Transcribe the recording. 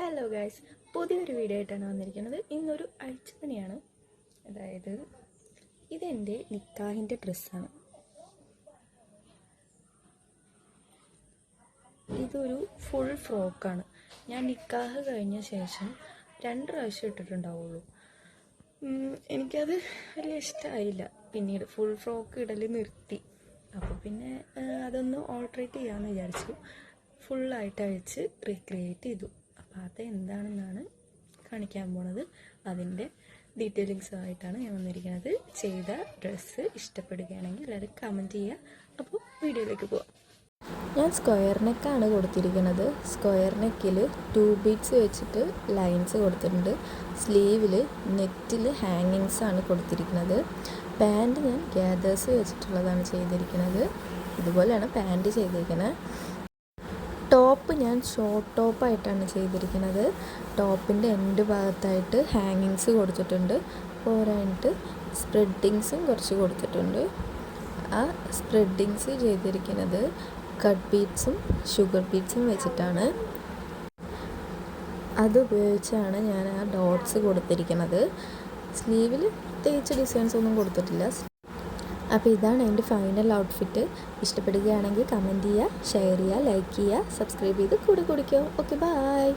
Hello guys, പുതിയൊരു video ആയിട്ടാണ് വന്നിരിക്കുന്നത്. ഇന്നൊരു അഴിച്ചുപണിയാണ്. അതായത് ഇതെൻ്റെ നിക്കാഹിൻ്റെ ഡ്രസ്സാണ്. ഇതൊരു ഫുൾ ഫ്രോക്കാണ്. ഞാൻ നിക്കാഹ് കഴിഞ്ഞ ശേഷം 2 പ്രാവശ്യം ഇട്ടിട്ടുണ്ടാവുള്ളൂ. എനിക്കത് വലിയ ഇഷ്ടമായില്ല. പിന്നീട് ഫുൾ ഫ്രോക്ക് ഇടൽ നിർത്തി. അപ്പോൾ പിന്നെ അതൊന്ന് ഓൾട്ടറേറ്റ് ചെയ്യാമെന്ന് വിചാരിച്ചു. ഫുള്ളായിട്ട് അഴിച്ച് റീക്രിയേറ്റ് ചെയ്തു. അപ്പോൾ അതെന്താണെന്നാണ് കാണിക്കാൻ പോണത്. അതിൻ്റെ ഡീറ്റെയിലിങ്സുമായിട്ടാണ് ഞാൻ വന്നിരിക്കുന്നത്. ചെയ്ത ഡ്രസ്സ് ഇഷ്ടപ്പെടുകയാണെങ്കിൽ എല്ലാവരും കമൻറ്റ് ചെയ്യുക. അപ്പോൾ വീഡിയോയിലേക്ക് പോവാം. ഞാൻ സ്ക്വയർ നെക്കാണ് കൊടുത്തിരിക്കുന്നത്. സ്ക്വയർ നെക്കിൽ 2 ബീഡ്സ് വെച്ചിട്ട് ലൈൻസ് കൊടുത്തിട്ടുണ്ട്. സ്ലീവിൽ നെറ്റിൽ ഹാങ്ങിങ്സാണ് കൊടുത്തിരിക്കുന്നത്. പാൻറ്റ് ഞാൻ ഗ്യാദേഴ്സ് വെച്ചിട്ടുള്ളതാണ് ചെയ്തിരിക്കുന്നത്. ഇതുപോലെയാണ് പാൻറ്റ് ചെയ്തിരിക്കുന്നത്. ടോപ്പ് ഞാൻ ഷോർട്ട് ടോപ്പായിട്ടാണ് ചെയ്തിരിക്കുന്നത്. ടോപ്പിൻ്റെ എൻഡ് ഭാഗത്തായിട്ട് ഹാങ്ങിങ്സ് കൊടുത്തിട്ടുണ്ട്. പോരായിട്ട് സ്പ്രെഡിങ്സും കുറച്ച് കൊടുത്തിട്ടുണ്ട്. ആ സ്പ്രെഡിങ്സ് ചെയ്തിരിക്കുന്നത് കട്ട് ബീഡ്സും ഷുഗർ ബീഡ്സും വെച്ചിട്ടാണ്. അതുപയോഗിച്ചാണ് ഞാൻ ആ ഡോട്ട്സ് കൊടുത്തിരിക്കുന്നത്. സ്ലീവിൽ പ്രത്യേകിച്ച് ഡിസൈൻസ് ഒന്നും കൊടുത്തിട്ടില്ല. അപ്പോൾ ഇതാണ് എൻ്റെ ഫൈനൽ ഔട്ട്ഫിറ്റ്. ഇഷ്ടപ്പെടുകയാണെങ്കിൽ കമൻറ്റ് ചെയ്യുക, ഷെയർ ചെയ്യുക, ലൈക്ക് ചെയ്യുക, സബ്സ്ക്രൈബ് ചെയ്ത് കൂടെ കുടിക്കുക. Okay, by.